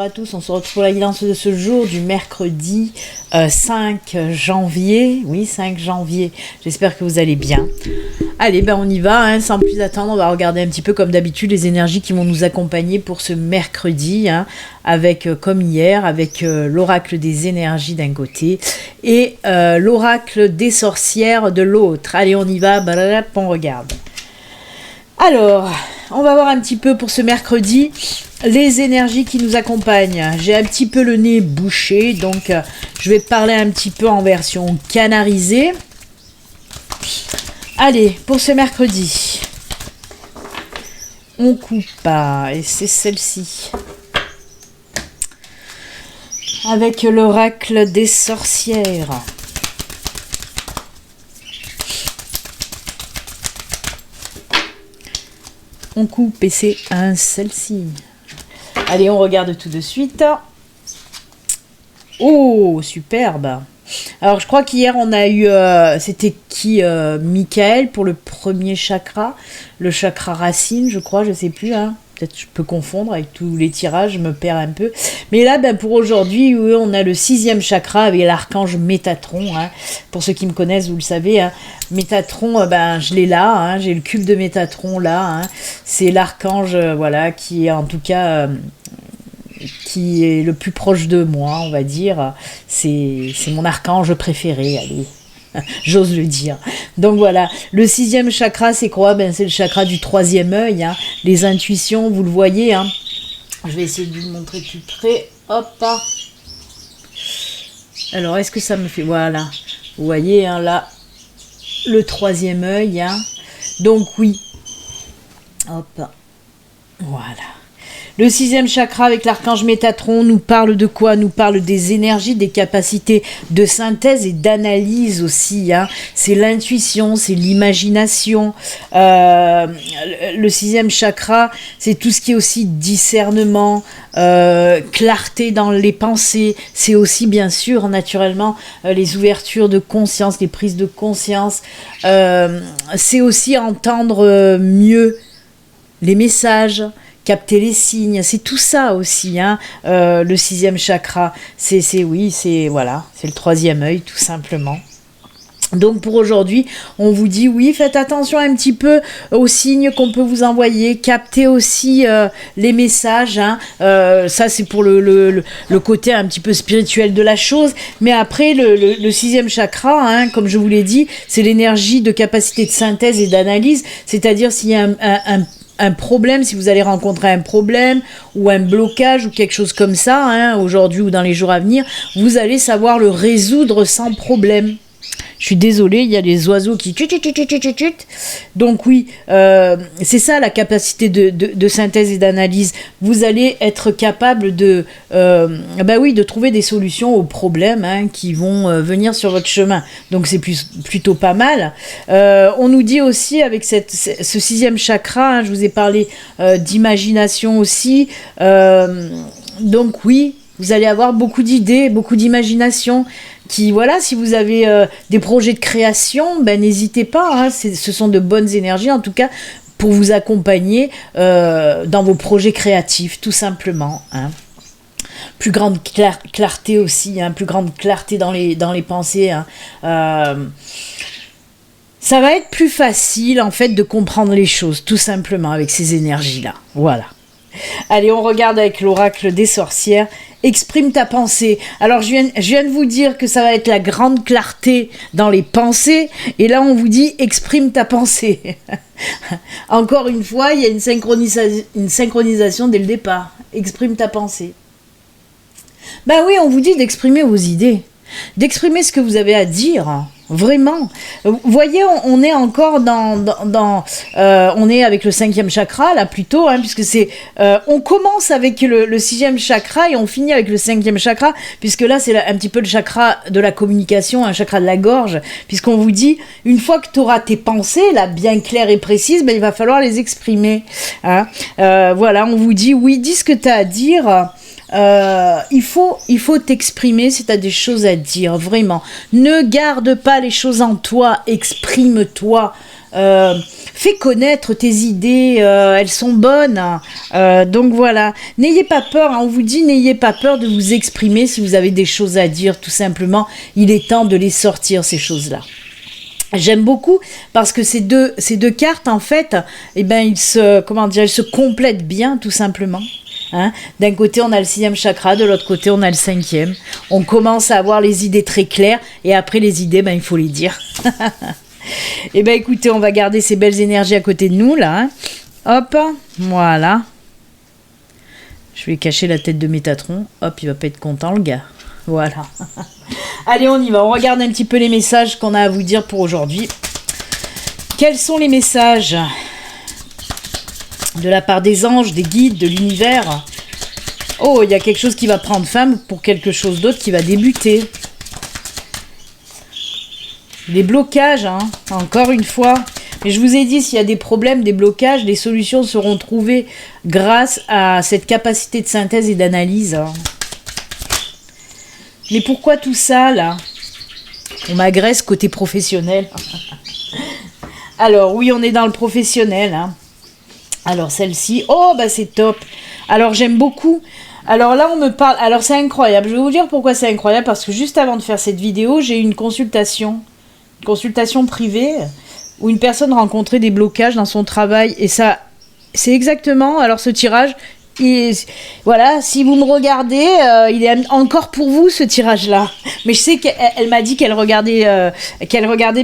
à tous, on se retrouve pour la guidance de ce jour du mercredi 5 janvier. Oui, 5 janvier, j'espère que vous allez bien. Allez, ben on y va, hein, sans plus attendre, on va regarder un petit peu comme d'habitude les énergies qui vont nous accompagner pour ce mercredi, hein, avec, comme hier, avec l'oracle des énergies d'un côté et l'oracle des sorcières de l'autre. Allez, on y va, on regarde. Alors, on va voir un petit peu pour ce mercredi les énergies qui nous accompagnent. J'ai un petit peu le nez bouché, donc je vais parler un petit peu en version canarisée. Allez, pour ce mercredi, on coupe pas, et c'est celle-ci. Avec l'oracle des sorcières. On coupe et c'est celle-ci. Allez, on regarde tout de suite. Oh, superbe. Alors, je crois qu'hier, on a eu... c'était qui Michael pour le premier chakra. Le chakra racine, je crois, je sais plus. Hein. Peut-être je peux confondre avec tous les tirages, je me perds un peu. Mais là, ben, pour aujourd'hui, oui, on a le 6e chakra avec l'archange Métatron. Hein. Pour ceux qui me connaissent, vous le savez. Hein. Métatron, ben, je l'ai là. Hein. J'ai le cube de Métatron là. Hein. C'est l'archange, voilà, qui est en tout cas... qui est le plus proche de moi, on va dire. C'est mon archange préféré, allez. J'ose le dire. Donc voilà, le 6e chakra, c'est quoi? Ben, c'est le chakra du 3e œil. Hein. Les intuitions, vous le voyez. Hein. Je vais essayer de vous le montrer plus près. Hop. Alors, est-ce que ça me fait... Voilà. Vous voyez, hein, là, le 3e œil. Hein. Donc oui. Hop. Voilà. Le 6e chakra avec l'archange Métatron nous parle de quoi? Nous parle des énergies, des capacités de synthèse et d'analyse aussi. Hein. C'est l'intuition, c'est l'imagination. Le 6e chakra, c'est tout ce qui est aussi discernement, clarté dans les pensées. C'est aussi bien sûr, naturellement, les ouvertures de conscience, les prises de conscience. C'est aussi entendre mieux les messages, capter les signes, c'est tout ça aussi, hein, le 6e chakra, c'est voilà, c'est le 3e œil, tout simplement. Donc pour aujourd'hui, on vous dit oui, faites attention un petit peu aux signes qu'on peut vous envoyer, captez aussi les messages, hein, ça c'est pour le côté un petit peu spirituel de la chose, mais après le 6e chakra, hein, comme je vous l'ai dit, c'est l'énergie de capacité de synthèse et d'analyse, c'est-à-dire s'il y a un problème, si vous allez rencontrer un problème ou un blocage ou quelque chose comme ça, hein, aujourd'hui ou dans les jours à venir, vous allez savoir le résoudre sans problème. Je suis désolée, il y a les oiseaux qui... Donc oui, c'est ça la capacité de synthèse et d'analyse. Vous allez être capable de trouver des solutions aux problèmes, hein, qui vont venir sur votre chemin. Donc c'est plutôt pas mal. On nous dit aussi avec ce 6e chakra, hein, je vous ai parlé d'imagination aussi. Donc oui, vous allez avoir beaucoup d'idées, beaucoup d'imagination. Qui, voilà, si vous avez des projets de création, ben n'hésitez pas, hein, ce sont de bonnes énergies, en tout cas, pour vous accompagner dans vos projets créatifs, tout simplement. Hein. Plus grande clarté aussi, hein, plus grande clarté dans les pensées. Hein. Ça va être plus facile, en fait, de comprendre les choses, tout simplement, avec ces énergies-là. Voilà. Allez, on regarde avec l'oracle des sorcières. Exprime ta pensée. Alors, je viens de vous dire que ça va être la grande clarté dans les pensées. Et là, on vous dit exprime ta pensée. Encore une fois, il y a une synchronisation dès le départ. Exprime ta pensée. Ben oui, on vous dit d'exprimer vos idées. D'exprimer ce que vous avez à dire. Vraiment. Vous voyez, on est encore on est avec le 5e chakra, là, plutôt, hein, puisque c'est... on commence avec le 6e chakra et on finit avec le 5e chakra, puisque là, c'est un petit peu le chakra de la communication, un chakra de la gorge, puisqu'on vous dit, une fois que tu auras tes pensées, là, bien claires et précises, ben, il va falloir les exprimer. Hein. Voilà, on vous dit, oui, dis ce que tu as à dire... il faut t'exprimer si tu as des choses à dire, vraiment. Ne garde pas les choses en toi, exprime-toi. fais connaître tes idées, elles sont bonnes. Donc voilà, n'ayez pas peur, hein, on vous dit n'ayez pas peur de vous exprimer si vous avez des choses à dire, tout simplement. Il est temps de les sortir, ces choses-là. J'aime beaucoup parce que ces deux cartes, en fait, eh ben, elles se complètent bien, tout simplement. Hein, d'un côté on a le 6e chakra, de l'autre côté on a le 5e. On commence à avoir les idées très claires et après les idées, ben, il faut les dire. Et ben écoutez, on va garder ces belles énergies à côté de nous là. Hein. Hop, voilà. Je vais cacher la tête de Métatron. Hop, il va pas être content le gars. Voilà. Allez, on y va. On regarde un petit peu les messages qu'on a à vous dire pour aujourd'hui. Quels sont les messages de la part des anges, des guides, de l'univers? Oh, il y a quelque chose qui va prendre fin pour quelque chose d'autre qui va débuter. Des blocages, hein, encore une fois. Mais je vous ai dit, s'il y a des problèmes, des blocages, des solutions seront trouvées grâce à cette capacité de synthèse et d'analyse. Hein. Mais pourquoi tout ça, là? On m'agresse côté professionnel. Alors, oui, on est dans le professionnel. Hein. Alors, celle-ci, oh, bah c'est top. Alors, j'aime beaucoup. Alors là, on me parle... Alors, c'est incroyable. Je vais vous dire pourquoi c'est incroyable. Parce que juste avant de faire cette vidéo, j'ai eu une consultation privée où une personne rencontrait des blocages dans son travail. Et ça, c'est exactement... Alors, ce tirage... Et voilà, si vous me regardez, il est encore pour vous ce tirage-là. Mais je sais qu'elle m'a dit qu'elle regardait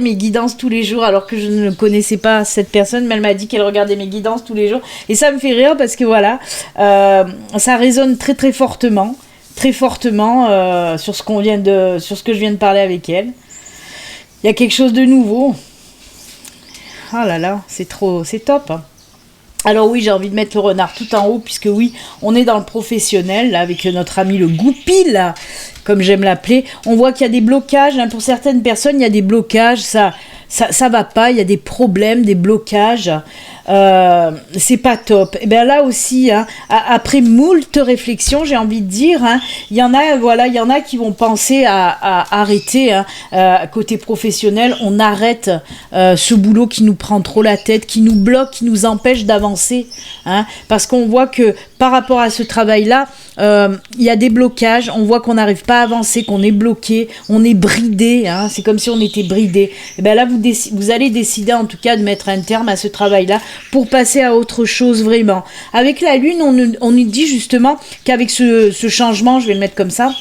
mes guidances tous les jours, alors que je ne connaissais pas cette personne, mais elle m'a dit qu'elle regardait mes guidances tous les jours. Et ça me fait rire parce que voilà, ça résonne très très fortement sur ce que je viens de parler avec elle. Il y a quelque chose de nouveau. Ah là là, c'est top. Hein. Alors oui, j'ai envie de mettre le renard tout en haut, puisque oui, on est dans le professionnel, là, avec notre ami le goupil, là, comme j'aime l'appeler. On voit qu'il y a des blocages, hein, pour certaines personnes, il y a des blocages, ça va pas, il y a des problèmes, des blocages, c'est pas top. Et bien là aussi, hein, après moult réflexions, j'ai envie de dire, hein, il y en a qui vont penser à arrêter, hein, côté professionnel, on arrête ce boulot qui nous prend trop la tête, qui nous bloque, qui nous empêche d'avancer, hein, parce qu'on voit que par rapport à ce travail-là, il y a des blocages, on voit qu'on n'arrive pas à avancer, qu'on est bloqué, on est bridé, hein, c'est comme si on était bridé. Et bien là, vous allez décider en tout cas de mettre un terme à ce travail-là pour passer à autre chose vraiment. Avec la Lune, on nous dit justement qu'avec ce changement, je vais le mettre comme ça,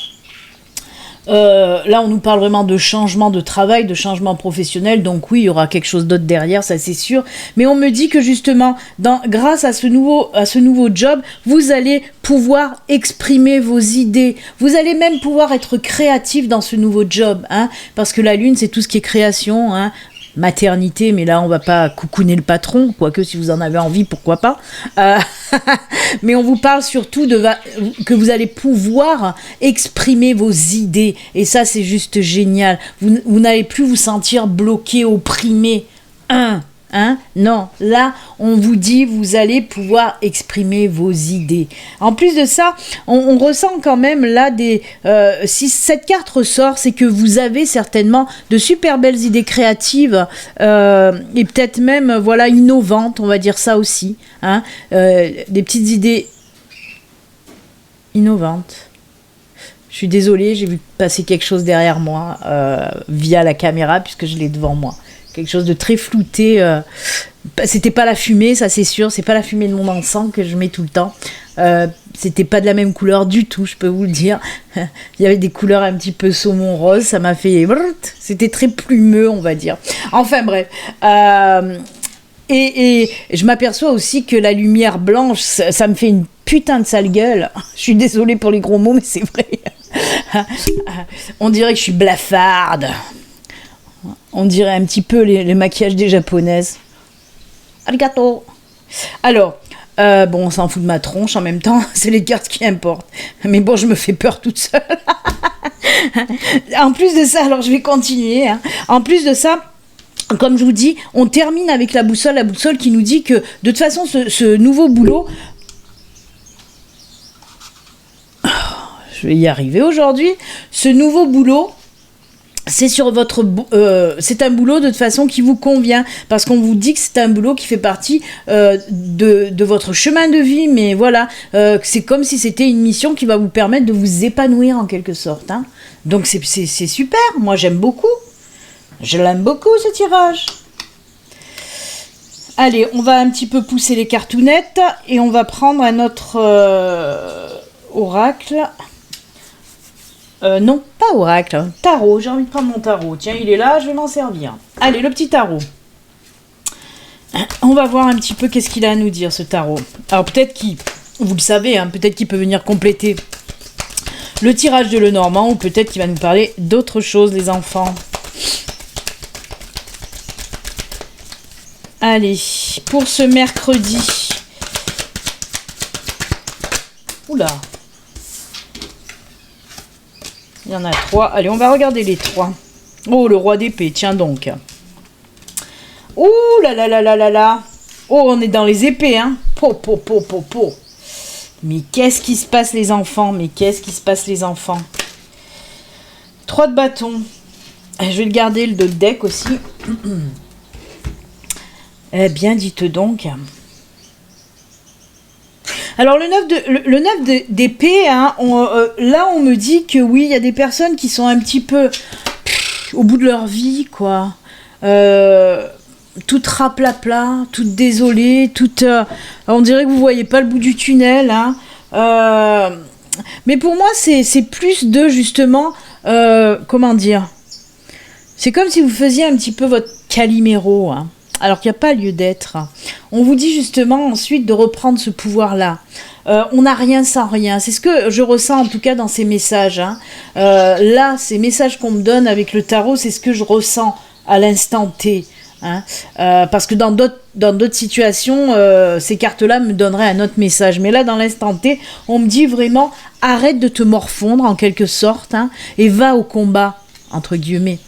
là on nous parle vraiment de changement de travail, de changement professionnel, donc oui, il y aura quelque chose d'autre derrière, ça c'est sûr, mais on me dit que justement, grâce à ce nouveau job, vous allez pouvoir exprimer vos idées, vous allez même pouvoir être créatif dans ce nouveau job, hein, parce que la Lune c'est tout ce qui est création, hein, maternité, mais là on va pas coucouner le patron, quoique si vous en avez envie, pourquoi pas, mais on vous parle surtout que vous allez pouvoir exprimer vos idées, et ça c'est juste génial, vous n'allez plus vous sentir bloqué, opprimé, Hein? Non, là, on vous dit, vous allez pouvoir exprimer vos idées. En plus de ça, on ressent quand même là si cette carte ressort, c'est que vous avez certainement de super belles idées créatives et peut-être même, voilà, innovantes, on va dire ça aussi. Hein? Des petites idées innovantes. Je suis désolée, j'ai vu passer quelque chose derrière moi via la caméra puisque je l'ai devant moi. Quelque chose de très flouté. C'était pas la fumée, ça c'est sûr. C'est pas la fumée de mon encens que je mets tout le temps. C'était pas de la même couleur du tout, je peux vous le dire. Il y avait des couleurs un petit peu saumon rose. Ça m'a fait... C'était très plumeux, on va dire. Enfin bref. Et je m'aperçois aussi que la lumière blanche, ça me fait une putain de sale gueule. Je suis désolée pour les gros mots, mais c'est vrai. On dirait que je suis blafarde. On dirait un petit peu les maquillages des japonaises. Arigato. Alors, bon, on s'en fout de ma tronche en même temps, c'est les cartes qui importent. Mais bon, je me fais peur toute seule. En plus de ça, alors je vais continuer. Hein. En plus de ça, comme je vous dis, on termine avec la boussole qui nous dit que de toute façon, ce nouveau boulot... Je vais y arriver aujourd'hui. Ce nouveau boulot... c'est sur c'est un boulot de toute façon qui vous convient, parce qu'on vous dit que c'est un boulot qui fait partie de votre chemin de vie, mais voilà, c'est comme si c'était une mission qui va vous permettre de vous épanouir en quelque sorte, hein. Donc c'est super, moi j'aime beaucoup, je l'aime beaucoup ce tirage. Allez, on va un petit peu pousser les cartounettes et on va prendre un autre oracle. Non, pas oracle, tarot, j'ai envie de prendre mon tarot. Tiens, il est là, je vais m'en servir. Allez, le petit tarot. On va voir un petit peu qu'est-ce qu'il a à nous dire, ce tarot. Alors peut-être qu'il, vous le savez, hein, peut-être qu'il peut venir compléter le tirage de Lenormand, ou peut-être qu'il va nous parler d'autres choses, les enfants. Allez, pour ce mercredi. Oula. Il y en a 3. Allez, on va regarder les 3. Oh, le roi d'épée, tiens donc. Ouh là là là là là là. Oh, on est dans les épées, hein. Po, po, po, po, po. Mais qu'est-ce qui se passe, les enfants? Mais qu'est-ce qui se passe, les enfants? 3 de bâton. Je vais le garder, le deck aussi. Eh bien, dites donc. Alors le 9 d'épée, hein, là on me dit que oui, il y a des personnes qui sont un petit peu au bout de leur vie, quoi. Toutes raplapla, toutes désolées, toutes... on dirait que vous voyez pas le bout du tunnel, hein. Mais pour moi, c'est plus de, justement, comment dire, c'est comme si vous faisiez un petit peu votre Calimero, hein. Alors qu'il n'y a pas lieu d'être. On vous dit justement ensuite de reprendre ce pouvoir-là. On n'a rien sans rien. C'est ce que je ressens en tout cas dans ces messages, hein. Là, ces messages qu'on me donne avec le tarot, c'est ce que je ressens à l'instant T, hein. Parce que dans d'autres situations, ces cartes-là me donneraient un autre message. Mais là, dans l'instant T, on me dit vraiment, arrête de te morfondre en quelque sorte, hein, et va au combat, entre guillemets.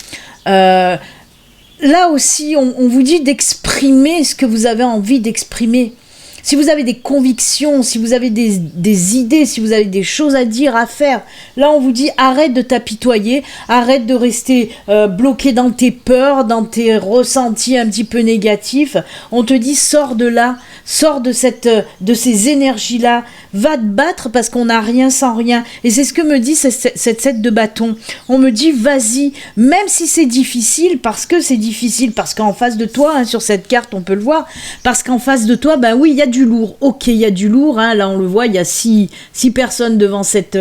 Là aussi, on vous dit d'exprimer ce que vous avez envie d'exprimer. Si vous avez des convictions, si vous avez des idées, si vous avez des choses à dire, à faire, là on vous dit arrête de t'apitoyer, arrête de rester bloqué dans tes peurs, dans tes ressentis un petit peu négatifs. On te dit sors de là, sors de ces énergies-là, va te battre parce qu'on n'a rien sans rien. Et c'est ce que me dit cette 7 de bâton. On me dit vas-y, même si c'est difficile, parce qu'en face de toi, hein, sur cette carte on peut le voir, parce qu'en face de toi, ben oui, il y a du lourd. Ok, il y a du lourd, hein, là on le voit, il y a 6 personnes devant cette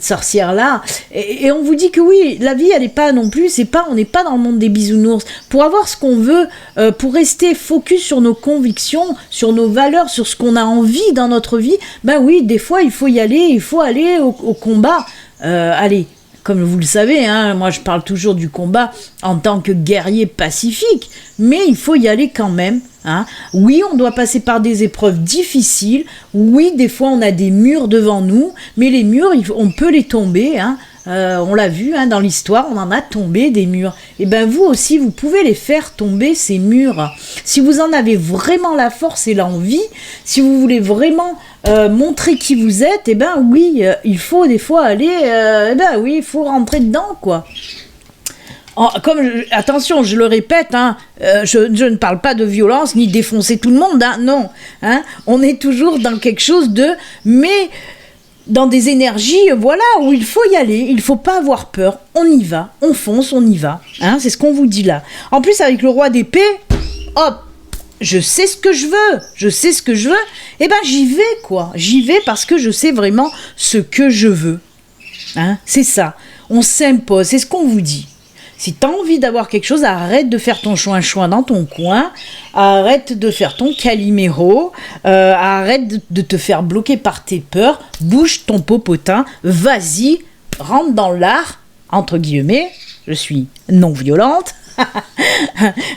sorcière-là. Et on vous dit que oui, la vie elle n'est pas non plus, on n'est pas dans le monde des bisounours. Pour avoir ce qu'on veut, pour rester focus sur nos convictions, sur nos valeurs, sur ce qu'on a envie dans notre vie, ben oui, des fois il faut y aller, il faut aller au combat. Allez, comme vous le savez, hein, moi je parle toujours du combat en tant que guerrier pacifique, mais il faut y aller quand même, hein. Oui, on doit passer par des épreuves difficiles, oui, des fois on a des murs devant nous, mais les murs, on peut les tomber, hein. On l'a vu, hein, dans l'histoire, on en a tombé des murs. Et ben vous aussi, vous pouvez les faire tomber, ces murs. Si vous en avez vraiment la force et l'envie, si vous voulez vraiment montrer qui vous êtes, et ben oui, il faut des fois aller, oui, il faut rentrer dedans, quoi. Attention, je le répète, hein, je ne parle pas de violence ni défoncer tout le monde, hein, non, hein, on est toujours dans quelque chose mais dans des énergies, voilà, où il faut y aller, il faut pas avoir peur, on y va, on fonce, on y va, hein, c'est ce qu'on vous dit là. En plus, avec le roi d'épée, hop, je sais ce que je veux, et ben j'y vais, quoi, j'y vais parce que je sais vraiment ce que je veux, hein, c'est ça, on s'impose, c'est ce qu'on vous dit. Si tu as envie d'avoir quelque chose, arrête de faire ton chouin-chouin dans ton coin, arrête de faire ton Calimero, arrête de te faire bloquer par tes peurs, bouge ton popotin, vas-y, rentre dans l'art, entre guillemets, je suis non violente.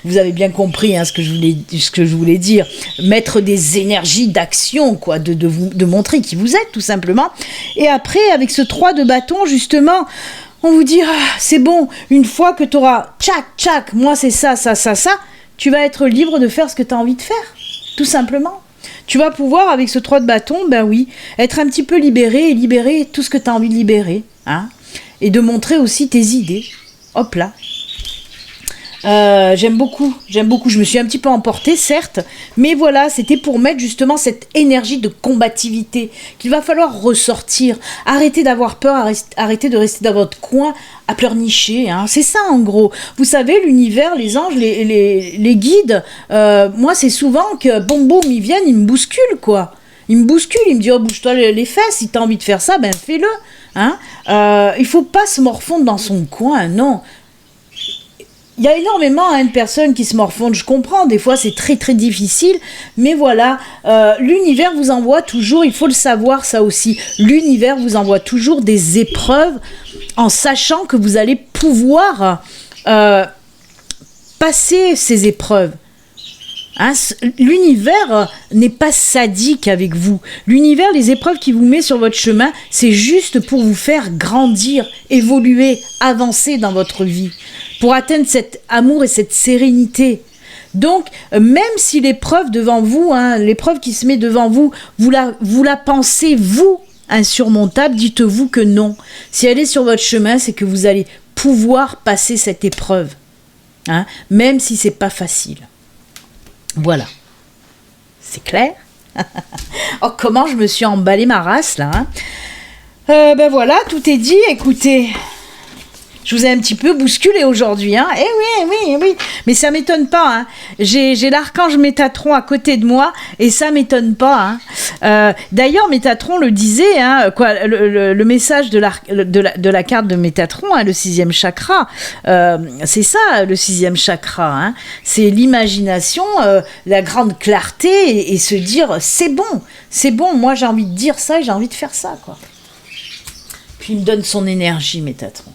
Vous avez bien compris, hein, ce que je voulais dire, mettre des énergies d'action, quoi, de montrer qui vous êtes, tout simplement. Et après, avec ce 3 de bâton, justement, on vous dit, c'est bon, une fois que tu auras tchac, moi c'est ça, tu vas être libre de faire ce que tu as envie de faire, tout simplement. Tu vas pouvoir, avec ce 3 de bâton, ben oui, être un petit peu libéré et libérer tout ce que tu as envie de libérer, hein, et de montrer aussi tes idées. Hop là. J'aime beaucoup. Je me suis un petit peu emportée, certes, mais voilà, c'était pour mettre justement cette énergie de combativité qu'il va falloir ressortir. Arrêtez d'avoir peur, arrêtez de rester dans votre coin à pleurnicher. Hein. C'est ça en gros. Vous savez, l'univers, les anges, les guides, moi c'est souvent que boum boum, ils viennent, ils me bousculent quoi. Ils me bousculent, ils me disent oh bouge-toi les fesses, si t'as envie de faire ça, ben fais-le. Hein. Il faut pas se morfondre dans son coin, non. Il y a énormément de personnes qui se morfondent, je comprends, des fois c'est très très difficile, mais voilà, l'univers vous envoie toujours, il faut le savoir ça aussi, l'univers vous envoie toujours des épreuves en sachant que vous allez pouvoir passer ces épreuves. Hein, l'univers n'est pas sadique avec vous. L'univers, les épreuves qu'il vous met sur votre chemin, c'est juste pour vous faire grandir, évoluer, avancer dans votre vie, pour atteindre cet amour et cette sérénité. Donc, même si l'épreuve devant vous, hein, l'épreuve qui se met devant vous, vous la pensez, vous, insurmontable, dites-vous que non. Si elle est sur votre chemin, c'est que vous allez pouvoir passer cette épreuve, hein, même si c'est pas facile. Voilà. C'est clair? Oh, comment je me suis emballé ma race, là. Hein. Ben voilà, tout est dit. Écoutez, je vous ai un petit peu bousculé aujourd'hui. Hein. Oui. Mais ça m'étonne pas. Hein. J'ai l'archange Métatron à côté de moi et ça m'étonne pas. Hein. D'ailleurs, Métatron le disait, hein, quoi, le message de la carte de Métatron, hein, le 6e chakra, c'est ça, le 6e chakra. Hein. C'est l'imagination, la grande clarté et se dire c'est bon, moi j'ai envie de dire ça et j'ai envie de faire ça. Quoi. Puis il me donne son énergie, Métatron.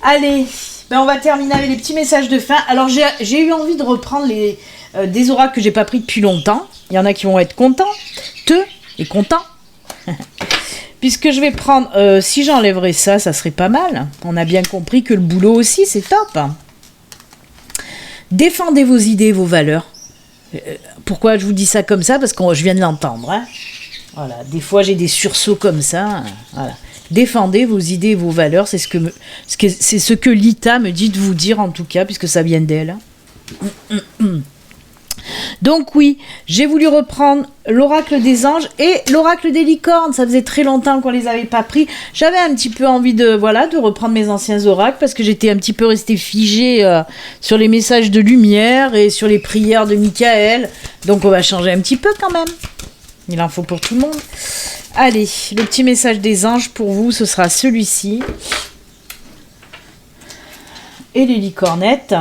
Allez, ben on va terminer avec les petits messages de fin. Alors j'ai eu envie de reprendre des oracles que j'ai pas pris depuis longtemps. Il y en a qui vont être contents, puisque je vais prendre, si j'enlèverais ça serait pas mal. On a bien compris que le boulot aussi c'est top. Défendez vos idées, vos valeurs. Pourquoi je vous dis ça comme ça? Parce que je viens de l'entendre. Hein. Voilà, des fois j'ai des sursauts comme ça. Voilà. Défendez vos idées et vos valeurs, c'est ce que Lita me dit de vous dire en tout cas, puisque ça vient d'elle. Donc oui, j'ai voulu reprendre l'oracle des anges et l'oracle des licornes. Ça faisait très longtemps qu'on les avait pas pris. J'avais un petit peu envie de reprendre mes anciens oracles parce que j'étais un petit peu restée figée sur les messages de lumière et sur les prières de Michael. Donc on va changer un petit peu quand même. Il en faut pour tout le monde. Allez, le petit message des anges pour vous, ce sera celui-ci. Et les licornettes.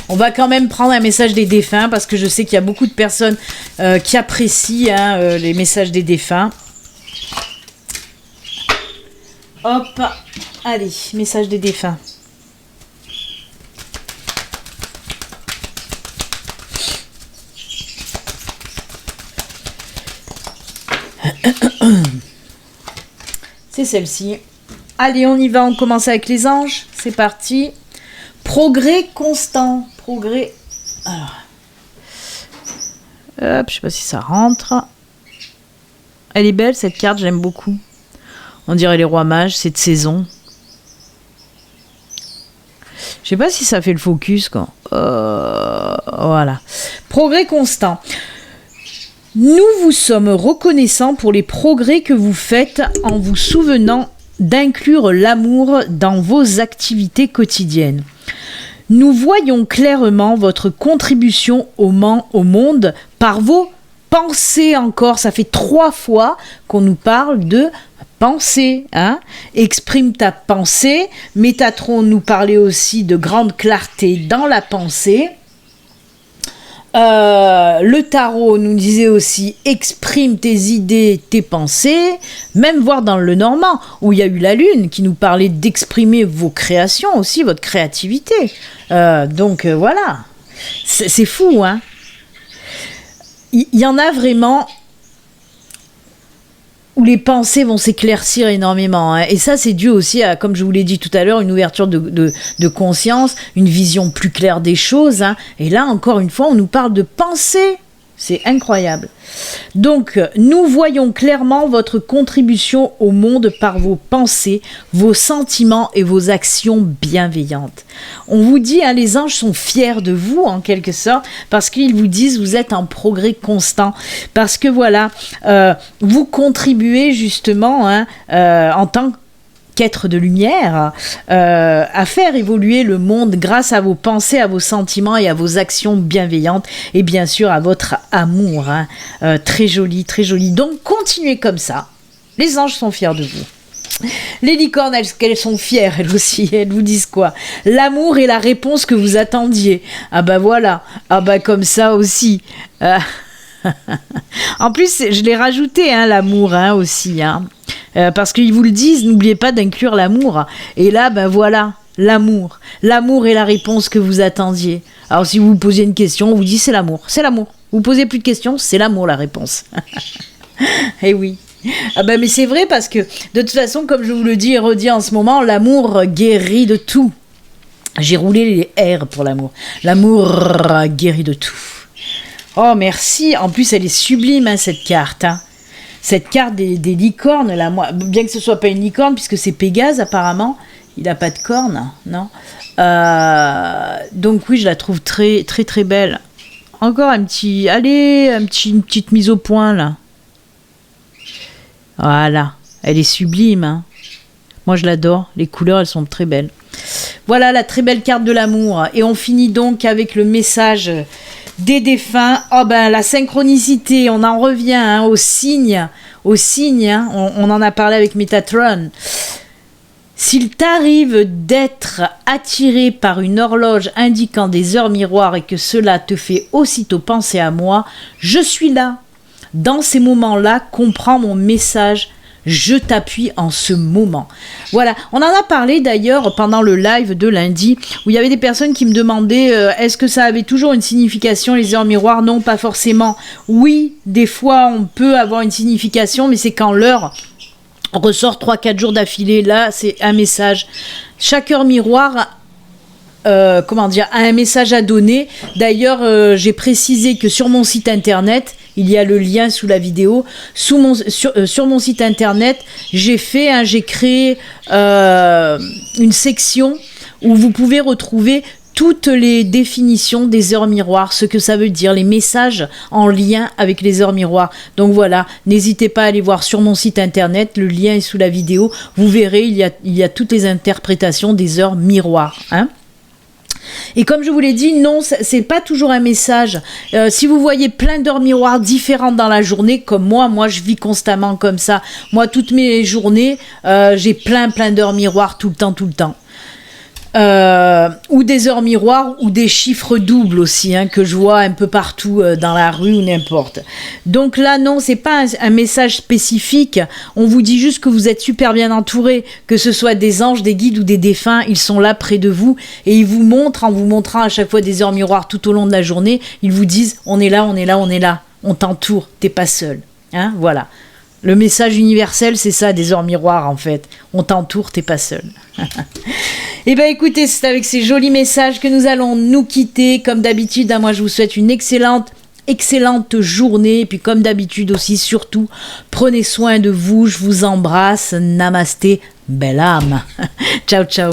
On va quand même prendre un message des défunts parce que je sais qu'il y a beaucoup de personnes qui apprécient les messages des défunts. Hop, allez, message des défunts. C'est celle-ci. Allez, on y va, on commence avec les anges. C'est parti. Progrès constant. Progrès. Alors. Hop, je sais pas si ça rentre. Elle est belle cette carte, j'aime beaucoup. On dirait les rois mages, c'est de saison. Je sais pas si ça fait le focus, quoi. Voilà. Progrès constant. Nous vous sommes reconnaissants pour les progrès que vous faites en vous souvenant d'inclure l'amour dans vos activités quotidiennes. Nous voyons clairement votre contribution au monde par vos pensées encore. Ça fait 3 fois qu'on nous parle de pensée. Hein. Exprime ta pensée. Métatron nous parlait aussi de grande clarté dans la pensée. Le tarot nous disait aussi exprime tes idées, tes pensées, même voir dans le Normand où il y a eu la lune qui nous parlait d'exprimer vos créations aussi, votre créativité. Donc voilà, c'est fou, hein. Il y en a vraiment où les pensées vont s'éclaircir énormément. Hein. Et ça, c'est dû aussi à, comme je vous l'ai dit tout à l'heure, une ouverture de conscience, une vision plus claire des choses. Hein. Et là, encore une fois, on nous parle de pensée. C'est incroyable. Donc, nous voyons clairement votre contribution au monde par vos pensées, vos sentiments et vos actions bienveillantes. On vous dit, hein, les anges sont fiers de vous, en quelque sorte, parce qu'ils vous disent, vous êtes en progrès constant. Parce que voilà, vous contribuez justement en tant qu'être de lumière, à faire évoluer le monde grâce à vos pensées, à vos sentiments et à vos actions bienveillantes et bien sûr à votre amour. Très joli, très joli. Donc continuez comme ça. Les anges sont fiers de vous. Les licornes, elles sont fières, elles aussi. Elles vous disent quoi? L'amour est la réponse que vous attendiez. Ah bah voilà. Ah bah comme ça aussi. En plus, je l'ai rajouté, l'amour aussi. Parce qu'ils vous le disent, n'oubliez pas d'inclure l'amour. Et là, ben voilà, l'amour. L'amour est la réponse que vous attendiez. Alors si vous vous posez une question, on vous dit c'est l'amour. C'est l'amour. Vous posez plus de questions, c'est l'amour la réponse. Eh oui. Ah ben mais c'est vrai parce que de toute façon, comme je vous le dis et redis en ce moment, l'amour guérit de tout. J'ai roulé les R pour l'amour. L'amour guérit de tout. Oh merci. En plus, elle est sublime cette carte. Cette carte des licornes, là, moi, bien que ce soit pas une licorne, puisque c'est Pégase apparemment, il n'a pas de cornes, non. Donc oui, je la trouve très très très belle. Encore une petite mise au point là. Voilà, elle est sublime. Moi je l'adore, les couleurs elles sont très belles. Voilà la très belle carte de l'amour. Et on finit donc avec le message des défunts. Oh ben la synchronicité, on en revient au signe, on en a parlé avec Métatron. S'il t'arrive d'être attiré par une horloge indiquant des heures miroirs et que cela te fait aussitôt penser à moi, je suis là. Dans ces moments-là, comprends mon message. Je t'appuie en ce moment. Voilà, on en a parlé d'ailleurs pendant le live de lundi, où il y avait des personnes qui me demandaient est-ce que ça avait toujours une signification, les heures miroirs? Non, pas forcément. Oui, des fois on peut avoir une signification, mais c'est quand l'heure ressort 3-4 jours d'affilée. Là, c'est un message. Chaque heure miroir a un message à donner. D'ailleurs, j'ai précisé que sur mon site internet, il y a le lien sous la vidéo. Sur mon site internet, j'ai créé une section où vous pouvez retrouver toutes les définitions des heures miroirs, ce que ça veut dire, les messages en lien avec les heures miroirs. Donc voilà, n'hésitez pas à aller voir sur mon site internet, le lien est sous la vidéo. Vous verrez, il y a toutes les interprétations des heures miroirs. Et comme je vous l'ai dit, non, c'est pas toujours un message. Si vous voyez plein d'heures miroirs différentes dans la journée, comme moi je vis constamment comme ça. Moi, toutes mes journées, j'ai plein d'heures miroirs tout le temps. Ou des heures miroirs ou des chiffres doubles aussi, que je vois un peu partout dans la rue ou n'importe. Donc là, non, c'est pas un message spécifique. On vous dit juste que vous êtes super bien entouré, que ce soit des anges, des guides ou des défunts, ils sont là près de vous et ils vous montrent, en vous montrant à chaque fois des heures miroirs tout au long de la journée, ils vous disent on est là, on t'entoure, t'es pas seul. Voilà. Le message universel, c'est ça, des heures miroirs en fait. On t'entoure, t'es pas seul. Et bien écoutez, c'est avec ces jolis messages que nous allons nous quitter. Comme d'habitude, moi je vous souhaite une excellente journée. Et puis comme d'habitude aussi, surtout, prenez soin de vous. Je vous embrasse. Namasté, belle âme. Ciao, ciao.